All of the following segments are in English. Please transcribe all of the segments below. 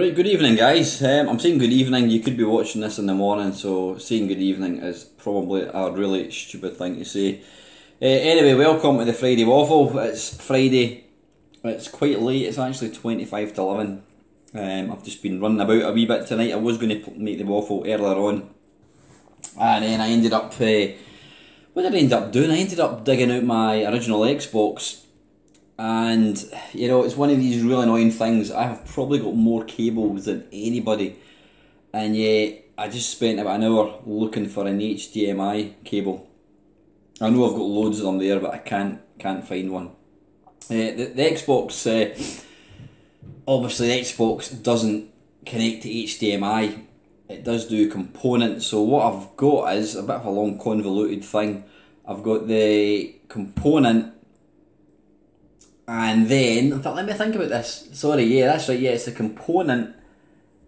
Right, good evening guys. I'm saying good evening, you could be watching this in the morning, so saying good evening is probably a really stupid thing to say. Anyway, welcome to the Friday Waffle. It's Friday, it's quite late, it's actually 25 to 11. I've just been running about a wee bit tonight. I was going to make the waffle earlier on, and then I ended up, what did I end up doing? I ended up digging out my original Xbox. And you know, it's one of these really annoying things. I have probably got more cables than anybody, and yet I just spent about an hour looking for an HDMI cable. I know I've got loads of them there, but I can't find one. The Xbox, obviously the Xbox doesn't connect to HDMI. It does do components. So what I've got is a bit of a long convoluted thing. I've got the component. And then, in fact, let me think about this. Sorry, yeah, that's right, yeah, it's a component.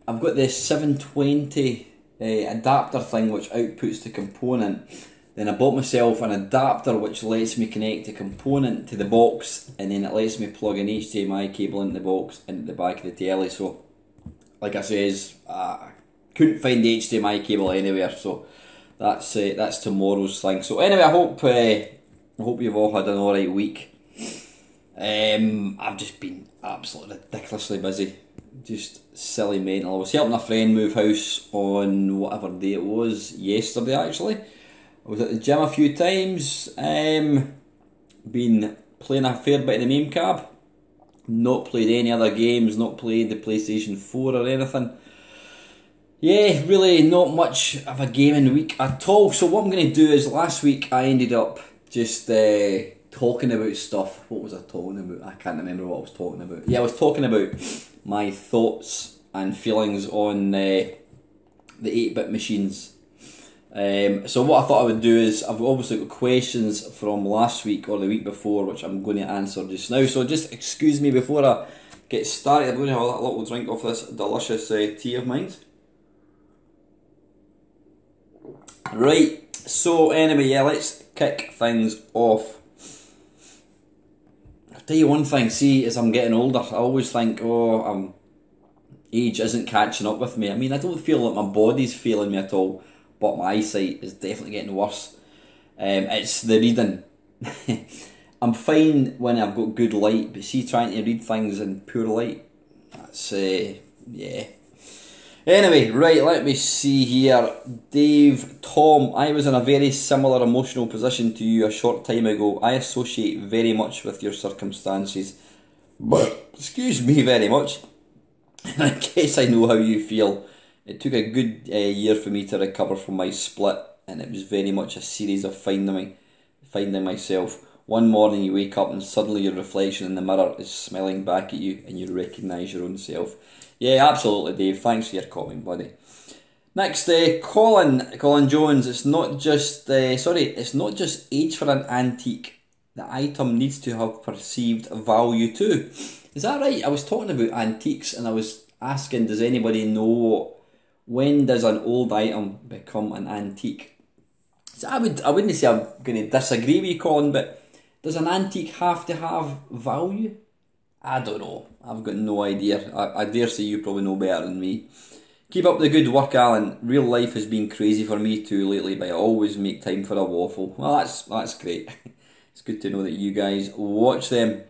I've got this 720 adapter thing which outputs the component. Then I bought myself an adapter which lets me connect the component to the box, and then it lets me plug an HDMI cable into the box into the back of the telly. So, like I says, I couldn't find the HDMI cable anywhere, so that's tomorrow's thing. So anyway, I hope you've all had an alright week. I've just been absolutely ridiculously busy, just silly mental. I was helping a friend move house on whatever day it was, yesterday actually. I was at the gym a few times, been playing a fair bit in the main cab, not played any other games, not played the PlayStation 4 or anything. Yeah, really not much of a gaming week at all. So what I'm going to do is, last week I ended up just talking about stuff. What was I talking about? I can't remember what I was talking about. Yeah, I was talking about my thoughts and feelings on the 8-bit machines. So what I thought I would do is, I've obviously got questions from last week or the week before which I'm going to answer just now. So just excuse me before I get started. I'm going to have a little drink of this delicious tea of mine. Right, so anyway, yeah, let's kick things off. Tell you one thing, see, as I'm getting older, I always think, age isn't catching up with me. I mean, I don't feel like my body's failing me at all, but my eyesight is definitely getting worse. It's the reading. I'm fine when I've got good light, but see, trying to read things in poor light, that's, yeah. Anyway, right, let me see here. Dave, Tom, I was in a very similar emotional position to you a short time ago. I associate very much with your circumstances. But, excuse me very much. I guess I know how you feel. It took a good year for me to recover from my split, and it was very much a series of finding myself. One morning you wake up and suddenly your reflection in the mirror is smiling back at you and you recognise your own self. Yeah, absolutely, Dave. Thanks for your comment, buddy. Next, Colin Jones. It's not just age for an antique. The item needs to have perceived value too. Is that right? I was talking about antiques, and I was asking, does anybody know when does an old item become an antique? So I wouldn't say I'm going to disagree with you, Colin, but does an antique have to have value? I don't know. I've got no idea. I dare say you probably know better than me. Keep up the good work, Alan. Real life has been crazy for me too lately, but I always make time for a waffle. Well, that's great. It's good to know that you guys watch them.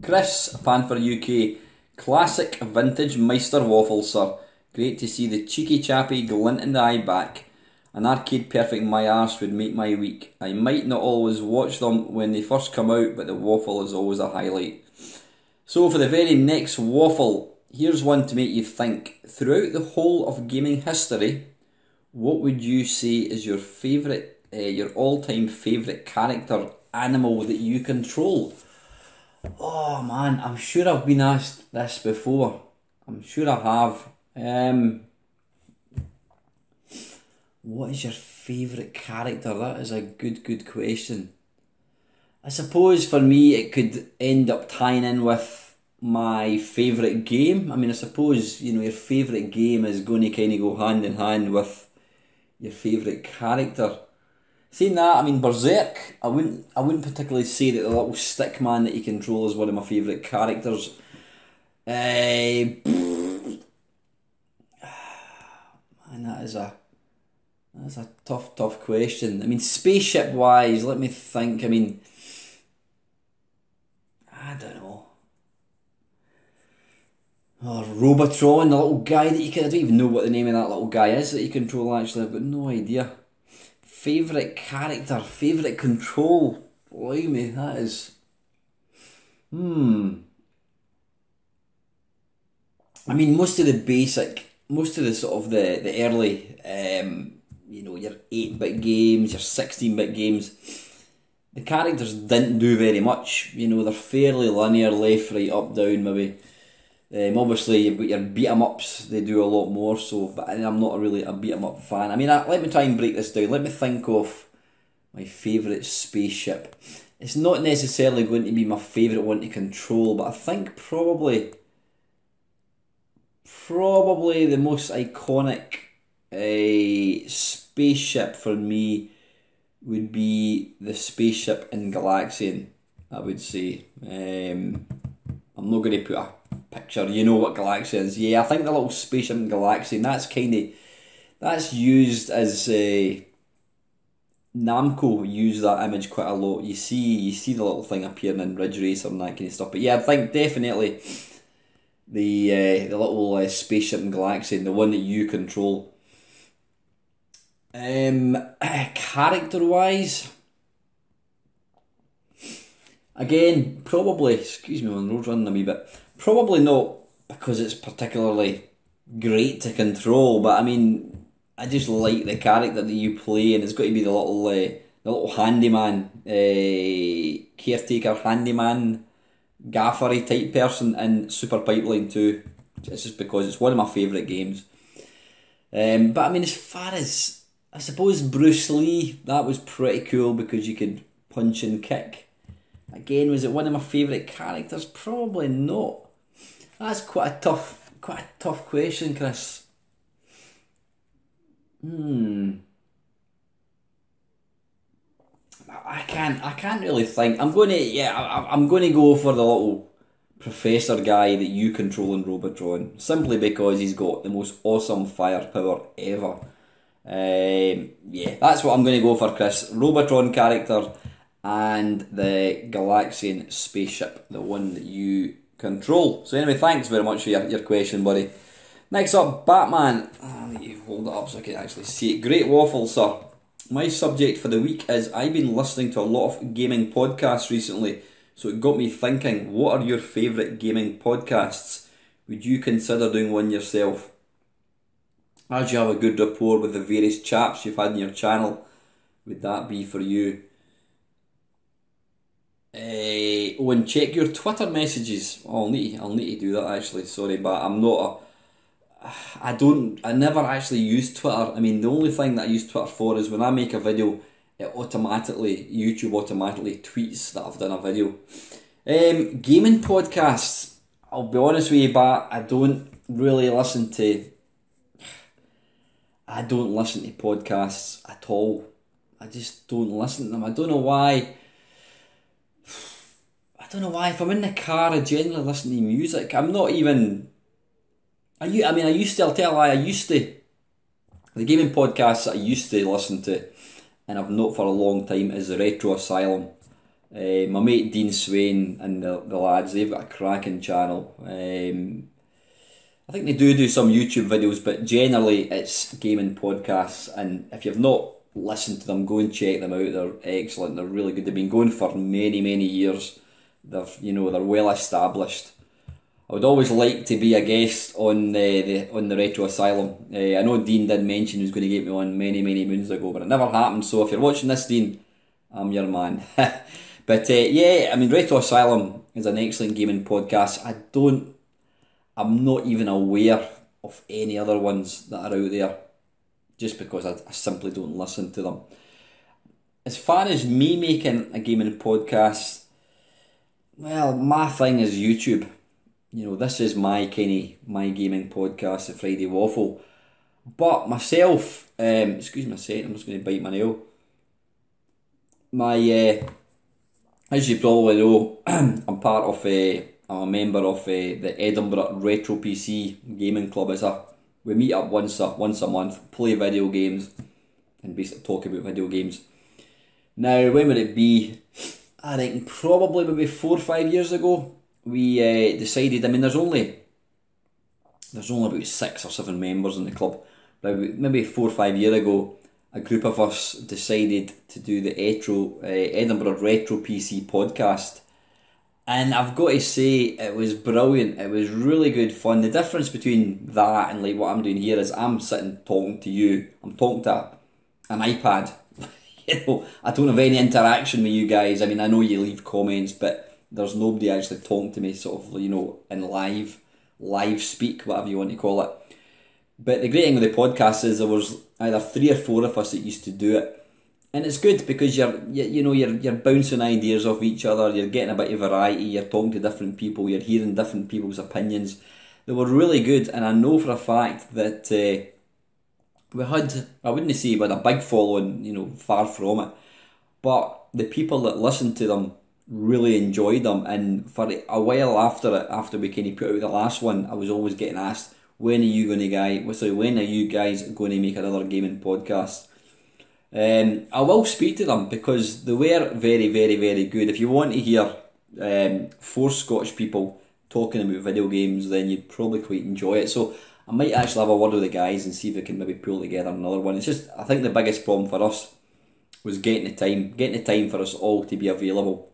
Chris, Panther UK. Classic vintage Meister waffles, sir. Great to see the cheeky chappy glint in the eye back. An arcade perfect my arse would make my week. I might not always watch them when they first come out, but the waffle is always a highlight. So for the very next waffle, here's one to make you think. Throughout the whole of gaming history, what would you say is your favourite, your all-time favourite character animal that you control? Oh man, I'm sure I've been asked this before. I'm sure I have. What is your favourite character? That is a good question. I suppose for me it could end up tying in with my favourite game. I mean, I suppose, you know, your favourite game is going to kind of go hand in hand with your favourite character. Saying that, I mean, Berserk, I wouldn't particularly say that the little stick man that you control is one of my favourite characters. Man, that's a tough question. I mean, spaceship wise, let me think. I mean, I don't know. Oh, Robotron, the little guy that you can. I don't even know what the name of that little guy is that you control. Actually, I've got no idea. Favourite character, favourite control. Blimey, that is. I mean, most of the sort of the early, your 8-bit games, your 16-bit games, the characters didn't do very much. They're fairly linear, left, right, up, down, maybe. Obviously, you've got your beat 'em ups. They do a lot more. So, but I'm not really a beat 'em up fan. I mean, let me try and break this down. Let me think of my favourite spaceship. It's not necessarily going to be my favourite one to control, but I think probably the most iconic spaceship for me would be the spaceship in Galaxian, I would say. I'm not going to put a picture, you know what Galaxian is. Yeah, I think the little spaceship in Galaxian, that's used as Namco use that image quite a lot. You see the little thing appearing in Ridge Racer and that kind of stuff. But yeah, I think definitely the little spaceship in Galaxian, the one that you control. Character wise, again, probably, excuse me, my road's running a wee bit. Probably not because it's particularly great to control, but I mean, I just like the character that you play, and it's got to be the little handyman, caretaker, handyman, gaffery type person in Super Pipeline 2. It's just because it's one of my favourite games. But I mean, as far as, I suppose Bruce Lee, that was pretty cool because you could punch and kick. Again, was it one of my favourite characters? Probably not. That's quite a tough question, Chris. I can't really think. I'm going to go for the little professor guy that you control in Robotron, simply because he's got the most awesome firepower ever. Yeah, that's what I'm going to go for, Chris. Robotron character and the Galaxian spaceship, the one that you control. So anyway, thanks very much for your question, buddy. Next up, Batman. Let you hold it up so I can actually see it. Great waffle, sir. My subject for the week is I've been listening to a lot of gaming podcasts recently, so it got me thinking, what are your favourite gaming podcasts? Would you consider doing one yourself? As you have a good rapport with the various chaps you've had in your channel, would that be for you? And check your Twitter messages. Oh, I'll need to do that actually, sorry, but I'm not I never actually use Twitter. I mean, the only thing that I use Twitter for is when I make a video, YouTube automatically tweets that I've done a video. Gaming podcasts, I'll be honest with you, but I don't listen to podcasts at all. I just don't listen to them. I don't know why. If I'm in the car, I generally listen to music. I'm not even... I used to the gaming podcasts that I used to listen to, and I've not for a long time, is the Retro Asylum. My mate Dean Swain and the lads, they've got a cracking channel. I think they do some YouTube videos, but generally it's gaming podcasts, and if you've not listened to them, go and check them out. They're excellent, they're really good. They've been going for many years. They're well established. I would always like to be a guest on the Retro Asylum. I know Dean did mention he was going to get me on many moons ago, but it never happened. So if you're watching this, Dean, I'm your man. But yeah, I mean, Retro Asylum is an excellent gaming podcast. I'm not even aware of any other ones that are out there, just because I simply don't listen to them. As far as me making a gaming podcast, well, my thing is YouTube. This is my gaming podcast, the Friday Waffle. But myself, excuse me a second, I'm just going to bite my nail. As you probably know, I'm part of a I'm a member of the Edinburgh Retro PC Gaming Club. We meet up once a month, play video games, and basically talk about video games. Now, when would it be? I think probably maybe 4 or 5 years ago, we decided. I mean, there's only about 6 or 7 members in the club. But maybe 4 or 5 years ago, a group of us decided to do the Edinburgh Retro PC podcast. And I've got to say, it was brilliant. It was really good fun. The difference between that and like what I'm doing here is I'm sitting talking to you. I'm talking to an iPad. I don't have any interaction with you guys. I mean, I know you leave comments, but there's nobody actually talking to me sort of, in live speak, whatever you want to call it. But the great thing with the podcast is there was either 3 or 4 of us that used to do it, and it's good because you're bouncing ideas off each other. You're getting a bit of variety. You're talking to different people. You're hearing different people's opinions. They were really good, and I know for a fact that we had. I wouldn't say we had a big following, far from it, but the people that listened to them really enjoyed them. And for a while after we kind of put out the last one, I was always getting asked, when are you guys going to make another gaming podcast? I will speak to them because they were very, very, very good. If you want to hear 4 Scottish people talking about video games, then you'd probably quite enjoy it. So I might actually have a word with the guys and see if we can maybe pull together another one. It's just, I think the biggest problem for us was getting the time for us all to be available.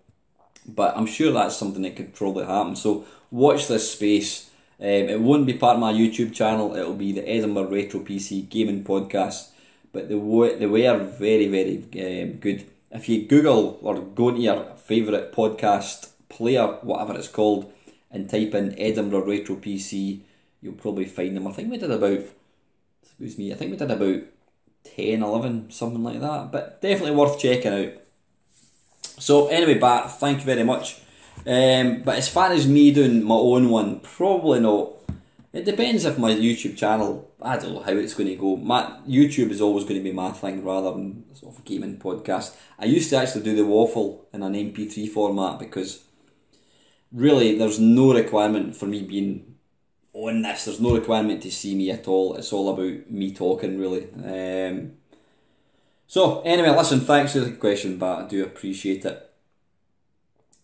But I'm sure that's something that could probably happen. So watch this space. It won't be part of my YouTube channel. It'll be the Edinburgh Retro PC Gaming Podcast. But they were very, very good. If you Google or go to your favourite podcast player, whatever it's called, and type in Edinburgh Retro PC, you'll probably find them. I think we did about 10, 11, something like that. But definitely worth checking out. So anyway, Bat, thank you very much. But as far as me doing my own one, probably not. It depends if my YouTube channel, I don't know how it's going to go. My YouTube is always going to be my thing rather than sort of gaming podcast. I used to actually do the Waffle in an MP3 format because really there's no requirement for me being on this. There's no requirement to see me at all. It's all about me talking, really. So anyway, listen, thanks for the question, but I do appreciate it.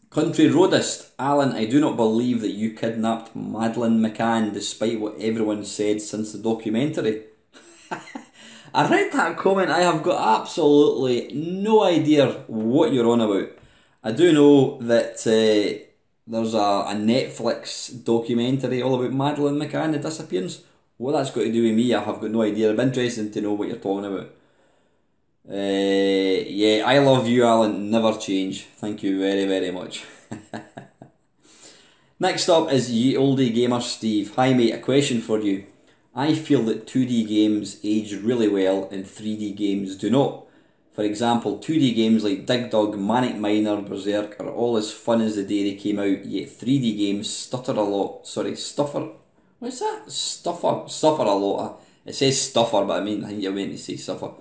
Country Roadist, Alan, I do not believe that you kidnapped Madeleine McCann despite what everyone said since the documentary. I read that comment. I have got absolutely no idea what you're on about. I do know that there's a Netflix documentary all about Madeleine McCann, the disappearance. What that's got to do with me, I have got no idea. It'd be interesting to know what you're talking about. Yeah, I love you, Alan. Never change. Thank you very, very much. Next up is Ye Oldie Gamer Steve. Hi mate, a question for you. I feel that 2D games age really well and 3D games do not. For example, 2D games like Dig Dug, Manic Miner, Berserk are all as fun as the day they came out, yet 3D games suffer a lot. It says stuffer, but I think you're meant to say suffer.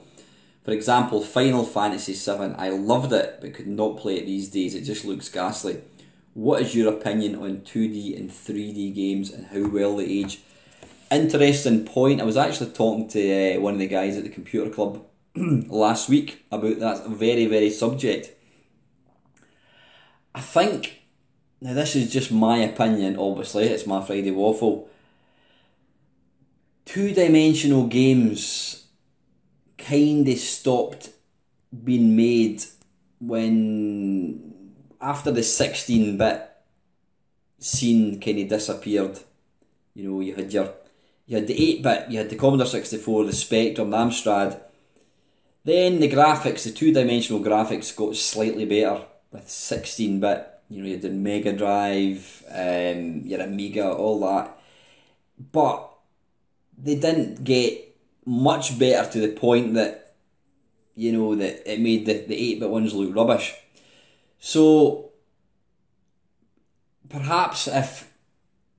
For example, Final Fantasy VII, I loved it but could not play it these days, it just looks ghastly. What is your opinion on 2D and 3D games and how well they age? Interesting point. I was actually talking to one of the guys at the computer club last week about that very, very subject. I think, now this is just my opinion, obviously, it's my Friday Waffle. 2-dimensional games kind of stopped being made when after the 16-bit scene kind of disappeared. You had the 8-bit, you had the Commodore 64, the Spectrum, the Amstrad. Then the graphics, the 2-dimensional graphics got slightly better with 16-bit. You had the Mega Drive, your Amiga, all that. But they didn't get much better to the point that, that it made the 8-bit ones look rubbish. So, perhaps if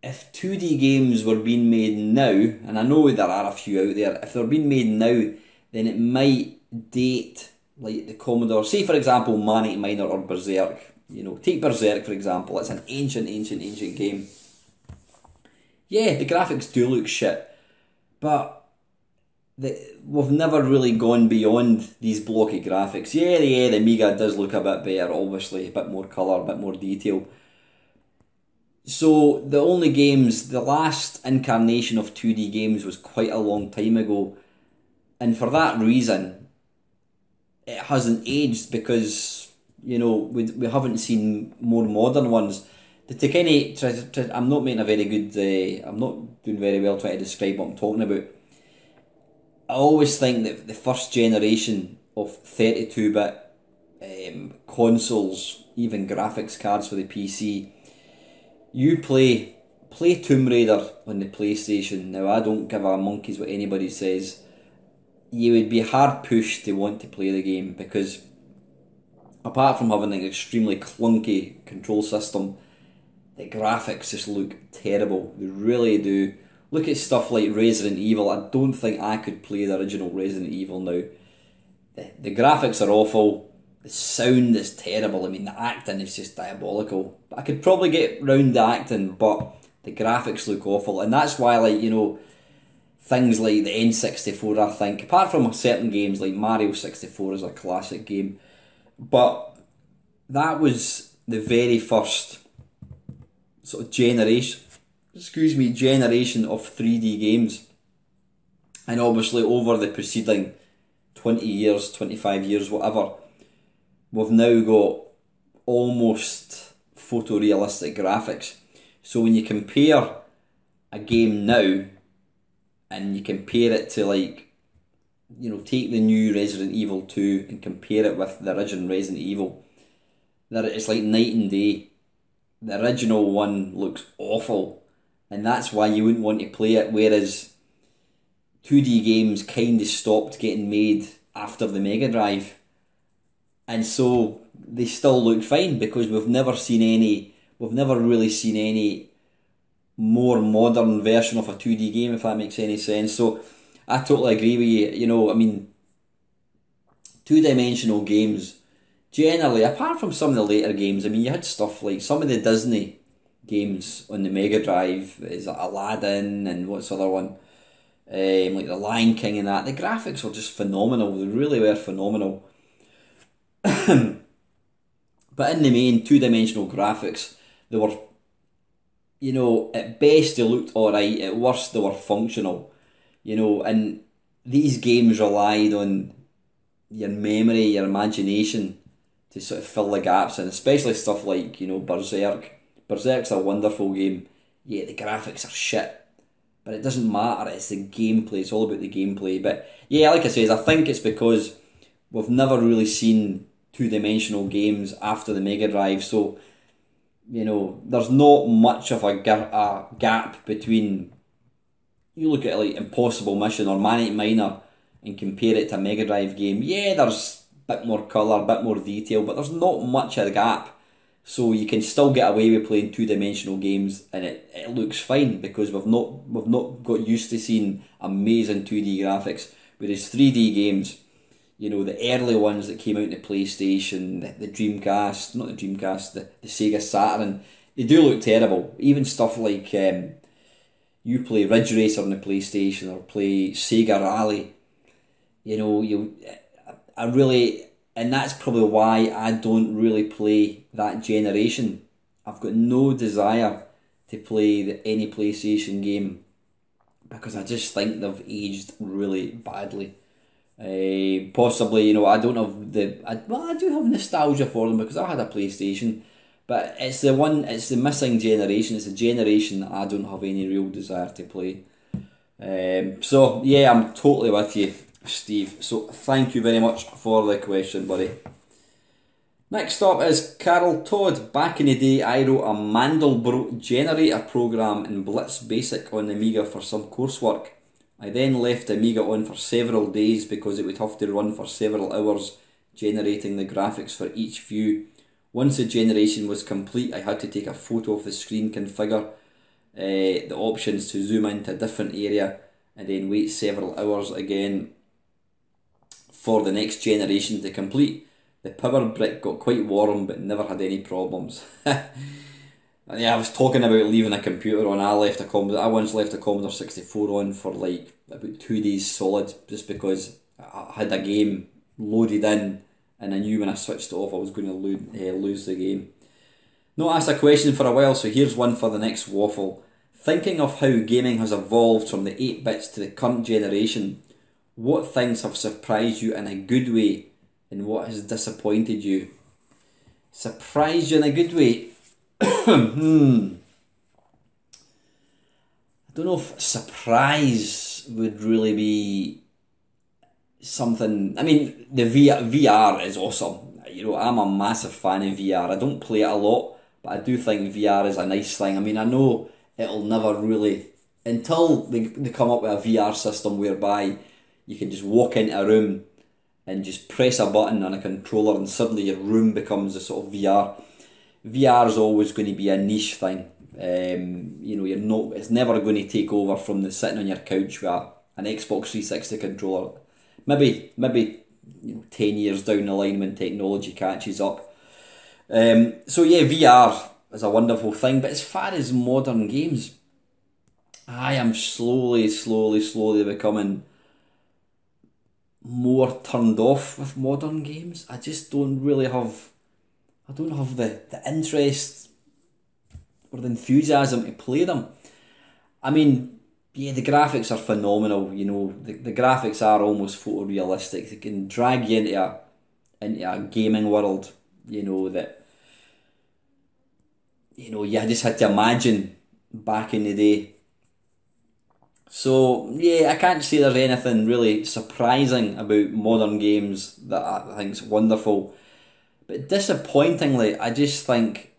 2D games were being made now, and I know there are a few out there, if they're being made now, then it might date like the Commodore. Say for example Manic Miner or Berserk, take Berserk for example. It's an ancient game. Yeah, the graphics do look shit, but we've never really gone beyond these blocky graphics. Yeah, the Amiga does look a bit better, obviously, a bit more colour, a bit more detail. So the last incarnation of 2D games was quite a long time ago, and for that reason, it hasn't aged because we haven't seen more modern ones. I'm not making a very good. I'm not doing very well trying to describe what I'm talking about. I always think that the first generation of 32-bit consoles, even graphics cards for the PC, you play Tomb Raider on the PlayStation. Now, I don't give a monkey's what anybody says. You would be hard pushed to want to play the game because apart from having an extremely clunky control system, the graphics just look terrible. They really do. Look at stuff like Resident Evil. I don't think I could play the original Resident Evil now. The graphics are awful. The sound is terrible. I mean, the acting is just diabolical. I could probably get round the acting, but the graphics look awful. And that's why, things like the N64, I think, apart from certain games like Mario 64 is a classic game, but that was the very first sort of generation of 3D games. And obviously over the preceding 20 years, 25 years, whatever, we've now got almost photorealistic graphics. So when you compare a game now and you compare it to take the new Resident Evil 2 and compare it with the original Resident Evil, it's like night and day. The original one looks awful, and that's why you wouldn't want to play it, whereas 2D games kind of stopped getting made after the Mega Drive, and so they still look fine because we've never really seen any more modern version of a 2D game, if that makes any sense. So I totally agree with you. I mean, two-dimensional games generally, apart from some of the later games, I mean, you had stuff like some of the Disney games on the Mega Drive, is Aladdin and what's the other one, like the Lion King and that. The graphics were just phenomenal. They really were phenomenal. But in the main, two-dimensional graphics, they were, at best they looked alright, at worst they were functional, and these games relied on your memory, your imagination to sort of fill the gaps, and especially stuff like, Berserk. Berserk's a wonderful game. Yeah, the graphics are shit, but it doesn't matter, it's the gameplay, it's all about the gameplay. But yeah, like I said, I think it's because we've never really seen two-dimensional games after the Mega Drive, so there's not much of a gap between, you look at like Impossible Mission or Manic Miner and compare it to a Mega Drive game. Yeah, there's a bit more colour, a bit more detail, but there's not much of a gap, so you can still get away with playing two-dimensional games and it looks fine because we've not got used to seeing amazing 2D graphics, whereas 3D games, the early ones that came out in the PlayStation, the Dreamcast, not the Dreamcast, the Sega Saturn, they do look terrible. Even stuff like you play Ridge Racer on the PlayStation or play Sega Rally, and that's probably why I don't really play that generation. I've got no desire to play any PlayStation game because I just think they've aged really badly. Possibly, I don't have I do have nostalgia for them because I had a PlayStation, but it's the missing generation. It's a generation that I don't have any real desire to play. So yeah, I'm totally with you, Steve. So thank you very much for the question, buddy. Next up is Carol Todd. Back in the day, I wrote a Mandelbrot generator program in Blitz Basic on the Amiga for some coursework. I then left the Amiga on for several days because it would have to run for several hours generating the graphics for each view. Once the generation was complete, I had to take a photo of the screen, configure the options to zoom into a different area, and then wait several hours again for the next generation to complete. The power brick got quite warm but never had any problems. And yeah, I was talking about leaving a computer on. I once left a Commodore 64 on for like about 2 days solid, just because I had a game loaded in, and I knew when I switched it off I was going to lose the game. Not asked a question for a while, so here's one for the next waffle. Thinking of how gaming has evolved from the 8 bits to the current generation, what things have surprised you in a good way, and what has disappointed you? Surprised you in a good way? I don't know if surprise would really be something. I mean, the VR is awesome. You know, I'm a massive fan of VR. I don't play it a lot, but I do think VR is a nice thing. I mean, I know it'll never really, until they come up with a VR system whereby you can just walk into a room and just press a button on a controller and suddenly your room becomes a sort of VR. VR is always going to be a niche thing. You know, it's never going to take over from the sitting on your couch with an Xbox 360 controller. Maybe 10 years down the line when technology catches up. So yeah, VR is a wonderful thing. But as far as modern games, I am slowly becoming more turned off with modern games. I just don't really have. I don't have the interest or the enthusiasm to play them. I mean, yeah, the graphics are phenomenal. You know, the graphics are almost photorealistic. They can drag you into a gaming world. You know that. You know, you just had to imagine back in the day. So yeah, I can't say there's anything really surprising about modern games that I think's wonderful. But disappointingly, I think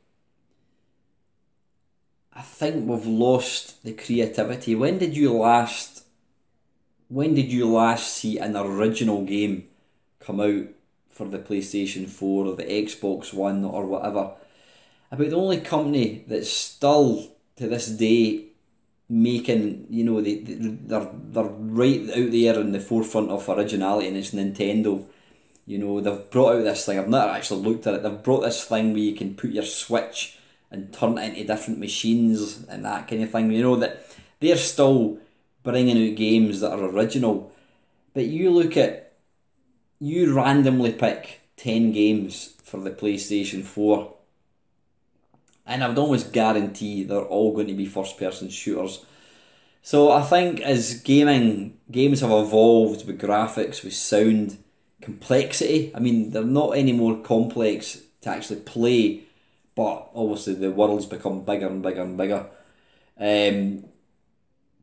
we've lost the creativity. When did you last see an original game come out for the PlayStation 4 or the Xbox One or whatever? About the only company that's still to this day making, you know, they're right out there in the forefront of originality, and it's Nintendo. You know, they've brought out this thing, I've never actually looked at it, they've brought this thing where you can put your Switch and turn it into different machines and that kind of thing. You know, that they're still bringing out games that are original. But you randomly pick 10 games for the PlayStation 4, and I would almost guarantee they're all going to be first-person shooters. So I think as games have evolved with graphics, with sound, complexity. I mean, they're not any more complex to actually play, but obviously the world's become bigger and bigger and bigger. They're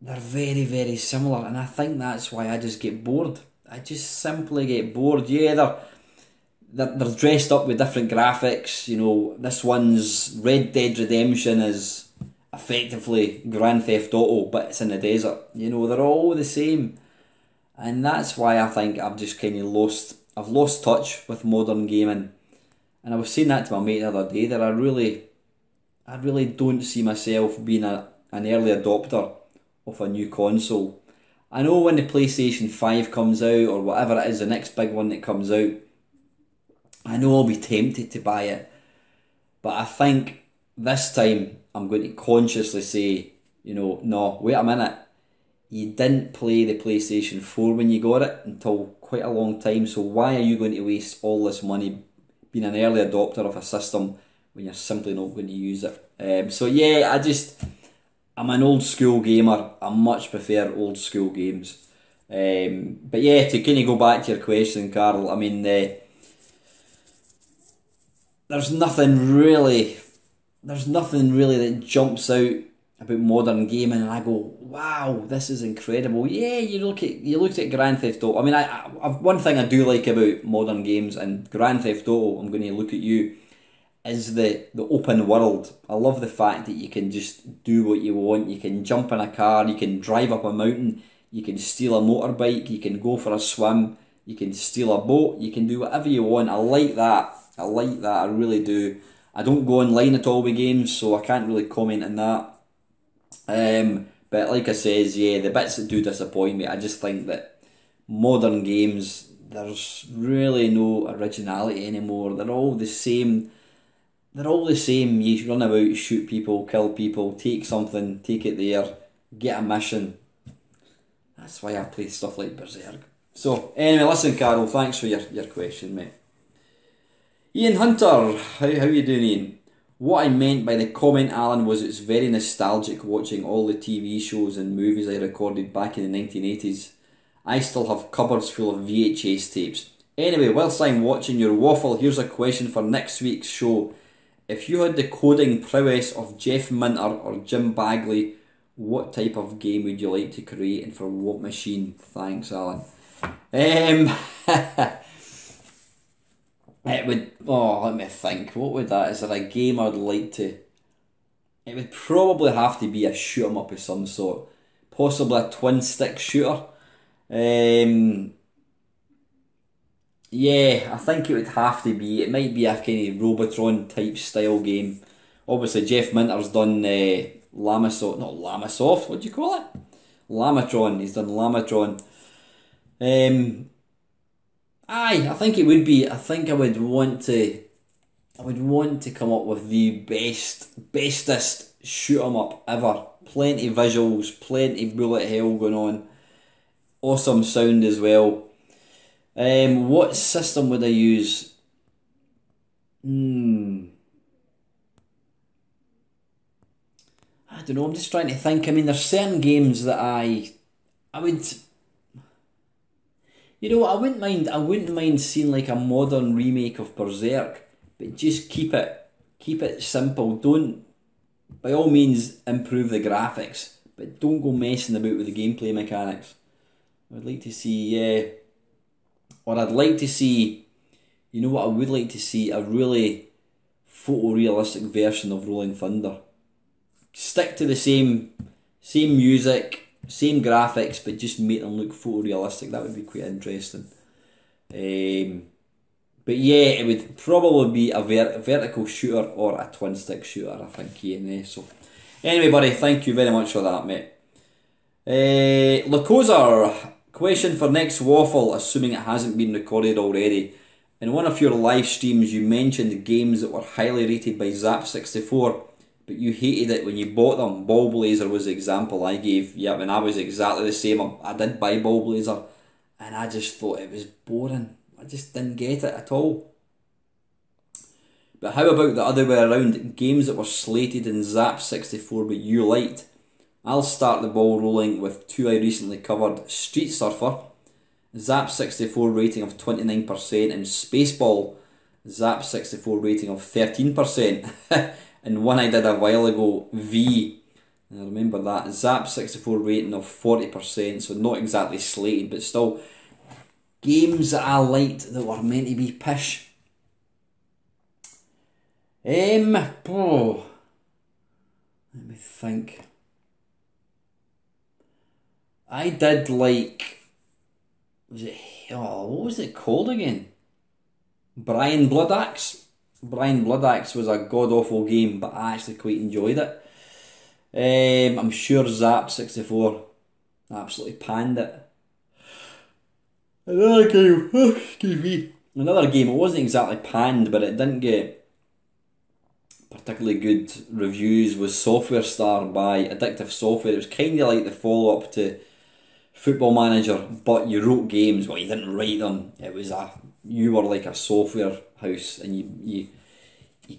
very, very similar, and I think that's why I just get bored. I just simply get bored. Yeah, they're dressed up with different graphics. You know, this one's Red Dead Redemption is effectively Grand Theft Auto, but it's in the desert. You know, they're all the same. And that's why I think I've just kind of lost touch with modern gaming. And I was saying that to my mate the other day, that I really don't see myself being an early adopter of a new console. I know when the PlayStation 5 comes out, or whatever it is, the next big one that comes out, I know I'll be tempted to buy it. But I think this time I'm going to consciously say, you know, no, wait a minute. You didn't play the PlayStation 4 when you got it until quite a long time, so why are you going to waste all this money being an early adopter of a system when you're simply not going to use it? So yeah, I'm an old school gamer. I much prefer old school games. But yeah, to kind of go back to your question, Carl, I mean, there's nothing really that jumps out about modern gaming and I go, wow, this is incredible. Yeah, you looked at Grand Theft Auto. I mean, one thing I do like about modern games and Grand Theft Auto, I'm going to look at you, is the open world. I love the fact that you can just do what you want. You can jump in a car, you can drive up a mountain, you can steal a motorbike, you can go for a swim, you can steal a boat, you can do whatever you want. I like that, I really do. I don't go online at all with games, so I can't really comment on that. But like I says, yeah, the bits that do disappoint me, I just think that modern games, there's really no originality anymore. They're all the same. They're all the same. You run about, shoot people, kill people, take something, take it there, get a mission. That's why I play stuff like Berserk. So, anyway, listen, Carol, thanks for your question, mate. Ian Hunter, how you doing, Ian? What I meant by the comment, Alan, was it's very nostalgic watching all the TV shows and movies I recorded back in the 1980s. I still have cupboards full of VHS tapes. Anyway, whilst I'm watching your waffle, here's a question for next week's show. If you had the coding prowess of Jeff Minter or Jim Bagley, what type of game would you like to create and for what machine? Thanks, Alan. It would, let me think, what would that, is there a game I'd like to, it would probably have to be a shoot 'em up of some sort, possibly a twin stick shooter. Yeah, I think it would have to be, it might be a kind of Robotron type style game. Obviously Jeff Minter's done Lamasoft, what do you call it? Lamatron, he's done Lamatron. Aye, I think it would be. I think I would want to come up with the bestest shoot 'em up ever. Plenty visuals, plenty bullet hell going on. Awesome sound as well. What system would I use? I don't know. I'm just trying to think. I mean, there's certain games that I would. You know, I wouldn't mind seeing like a modern remake of Berserk, but just keep it simple. Don't, by all means, improve the graphics, but don't go messing about with the gameplay mechanics. I'd like to see, or I'd like to see, you know what I would like to see, a really photorealistic version of Rolling Thunder. Stick to the same music, same graphics, but just make them look photorealistic. That would be quite interesting. But yeah, it would probably be a vertical shooter or a twin stick shooter, I think. Yeah, so anyway, buddy, thank you very much for that, mate. Lacozer, question for next waffle, assuming it hasn't been recorded already. In one of your live streams, you mentioned games that were highly rated by Zap64. But you hated it when you bought them. Ball Blazer was the example I gave. Yeah, and I was exactly the same. I did buy Ball Blazer, and I just thought it was boring. I just didn't get it at all. But how about the other way around? Games that were slated in Zap64 but you liked. I'll start the ball rolling with two I recently covered. Street Surfer, Zap64 rating of 29%, and Spaceball, Zap64 rating of 13%. And one I did a while ago, V, and I remember that, Zap64 rating of 40%, so not exactly slated, but still games that I liked that were meant to be pish. Let me think. I did like, what was it called again? Brian Bloodaxe. Brian Bloodaxe was a god-awful game, but I actually quite enjoyed it. I'm sure Zap64 absolutely panned it. Another game, excuse me. Another game, it wasn't exactly panned, but it didn't get particularly good reviews, was Software Star by Addictive Software. It was kind of like the follow-up to Football Manager, but you wrote games. Well, you didn't write them. You were like a software house, and you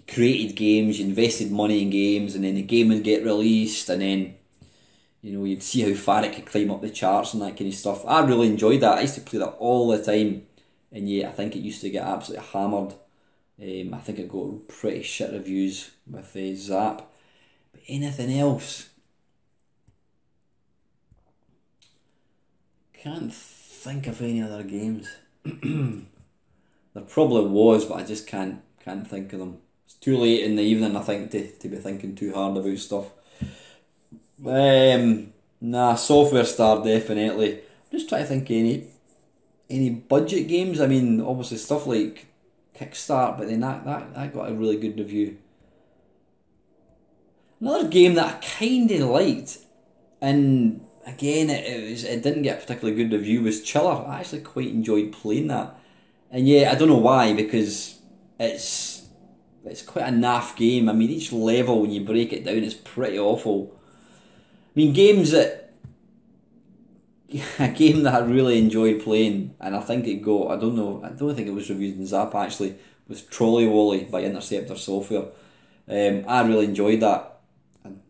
created games, you invested money in games, and then the game would get released, and then you'd see how far it could climb up the charts and that kind of stuff. I really enjoyed that. I used to play that all the time, and yeah, I think it used to get absolutely hammered. I think it got pretty shit reviews with Zap. But anything else? Can't think of any other games. There probably was, but I just can't think of them. It's too late in the evening, I think, to be thinking too hard about stuff. Software Star, definitely. I'm just trying to think of any budget games. I mean, obviously stuff like Kickstart, but then that got a really good review. Another game that I kind of liked, and again, it didn't get a particularly good review. It was chiller. I actually quite enjoyed playing that. And yeah, I don't know why, because it's quite a naff game. I mean, each level, when you break it down, is pretty awful. I mean, a game that I really enjoyed playing, and I think it got, I don't know, I don't think it was reviewed in Zap actually, was Trolley Wally by Interceptor Software. I really enjoyed that,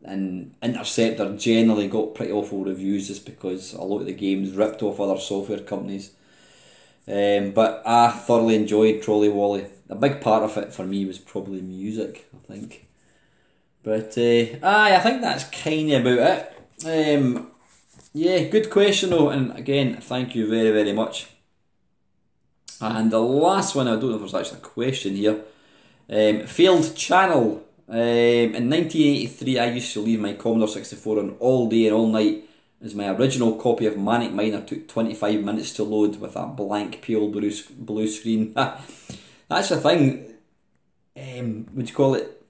and Interceptor generally got pretty awful reviews just because a lot of the games ripped off other software companies. But I thoroughly enjoyed Trolley Wally. A big part of it for me was probably music, I think. But I think that's kind of about it. Yeah, good question though, and again, thank you very, very much. And the last one, I don't know if there's actually a question here. Failed channel. In 1983, I used to leave my Commodore 64 on all day and all night, as my original copy of Manic Miner took 25 minutes to load with a blank pale blue screen. That's the thing. Would you call it?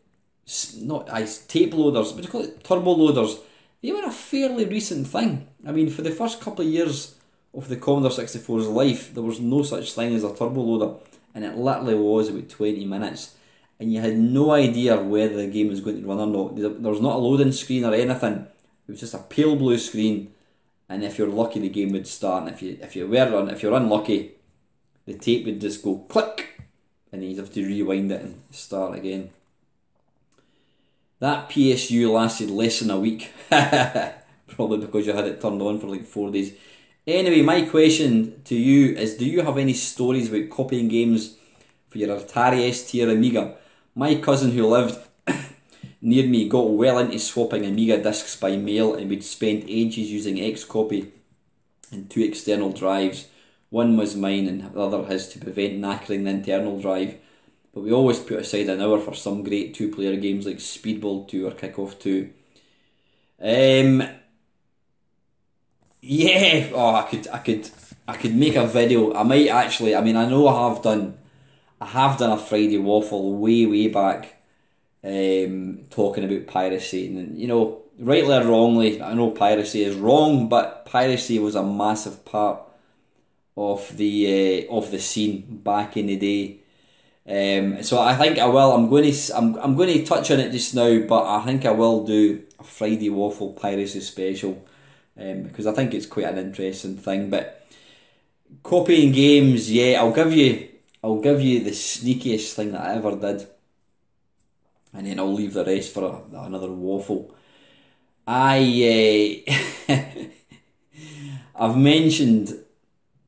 Not tape loaders. Would you call it turbo loaders? They were a fairly recent thing. I mean, for the first couple of years of the Commodore 64's life, there was no such thing as a turbo loader, and it literally was about 20 minutes, and you had no idea whether the game was going to run or not. There was not a loading screen or anything. It was just a pale blue screen, and if you're lucky, the game would start. And if you're unlucky, the tape would just go click, and then you'd have to rewind it and start again. That PSU lasted less than a week. Probably because you had it turned on for like 4 days. Anyway, my question to you is, do you have any stories about copying games for your Atari ST or Amiga? My cousin who lived near me got well into swapping Amiga discs by mail, and we'd spent ages using Xcopy and 2 external drives. One was mine and the other his, to prevent knackering the internal drive. But we always put aside an hour for some great 2-player games like Speedball 2 or Kickoff 2. Yeah, oh, I could make a video. I might actually. I mean, I know I have done a Friday Waffle way back, talking about piracy, and you know, rightly or wrongly, I know piracy is wrong, but piracy was a massive part of the scene back in the day. So I think I will. I'm going to touch on it just now, but I think I will do a Friday Waffle piracy special, because I think it's quite an interesting thing. But copying games, yeah, I'll give you the sneakiest thing that I ever did, and then I'll leave the rest for another waffle. I've mentioned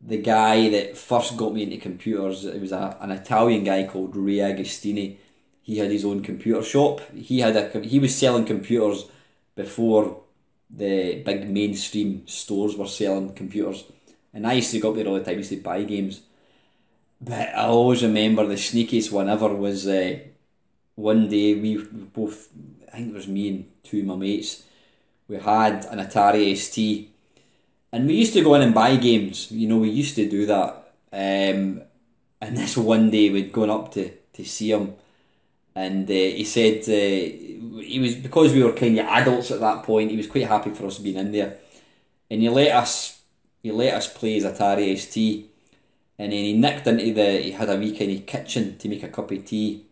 the guy that first got me into computers. It was an Italian guy called Ray Agostini. He had his own computer shop. He was selling computers before the big mainstream stores were selling computers, and I used to go up there all the time. I used to buy games, but I always remember the sneakiest one ever was one day we both, I think it was me and 2 of my mates, we had an Atari ST. And we used to go in and buy games, you know, we used to do that. And this one day we'd gone up to see him, and he said he was, because we were kind of adults at that point, he was quite happy for us being in there, and he let us play his Atari ST, and then he nicked into he had a wee kind of kitchen to make a cup of tea,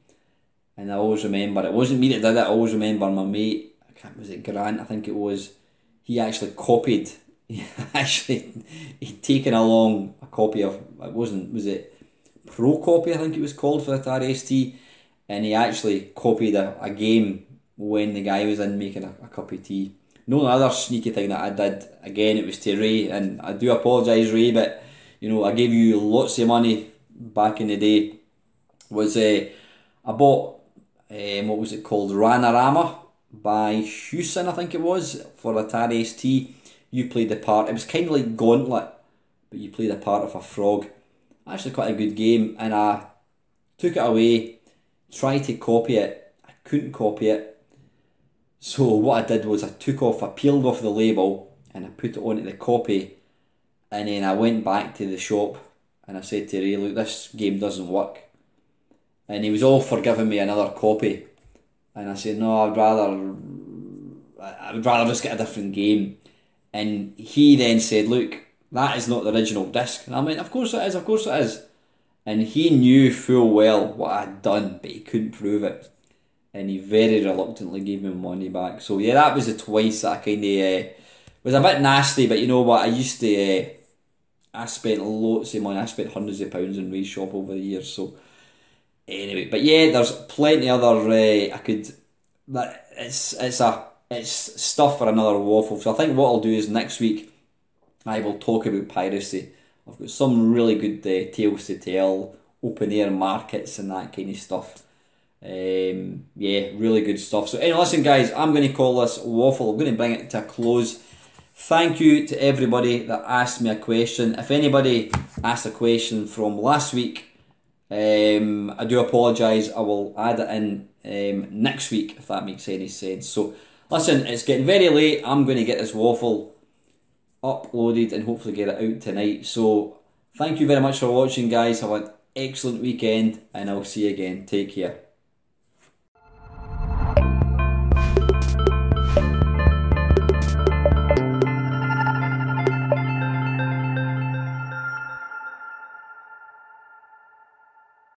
and I always remember, it wasn't me that did it, I always remember my mate, was it Grant, I think it was, he actually copied. He'd taken along a copy of, was it Pro Copy, I think it was called, for Atari ST, and he actually copied a game when the guy was in making a cup of tea. No other sneaky thing that I did, again it was to Ray, and I do apologise Ray, but you know, I gave you lots of money back in the day, was I bought, what was it called, Ranarama by Hewson, I think it was, for Atari ST. You played the part, it was kind of like Gauntlet, but you played a part of a frog. Actually quite a good game, and I took it away, tried to copy it, I couldn't copy it. So what I did was I peeled off the label, and I put it onto the copy, and then I went back to the shop, and I said to Ray, look, this game doesn't work. And he was all for giving me another copy, and I said, no, I'd rather just get a different game. And he then said, look, that is not the original disc. And I went, of course it is, of course it is. And he knew full well what I had done, but he couldn't prove it. And he very reluctantly gave me money back. So yeah, that was the twice that I kind of was a bit nasty, but you know what, I used to, I spent lots of money, I spent hundreds of pounds in race shop over the years, so anyway, but yeah, there's plenty other, I could, but it's stuff for another waffle. So I think what I'll do is next week, I will talk about piracy. I've got some really good tales to tell, open air markets and that kind of stuff. Yeah, really good stuff. So anyway, listen guys, I'm going to call this waffle. I'm going to bring it to a close. Thank you to everybody that asked me a question. If anybody asked a question from last week, I do apologise. I will add it in next week if that makes any sense. So listen, it's getting very late. I'm going to get this waffle uploaded and hopefully get it out tonight. So thank you very much for watching guys. Have an excellent weekend and I'll see you again. Take care.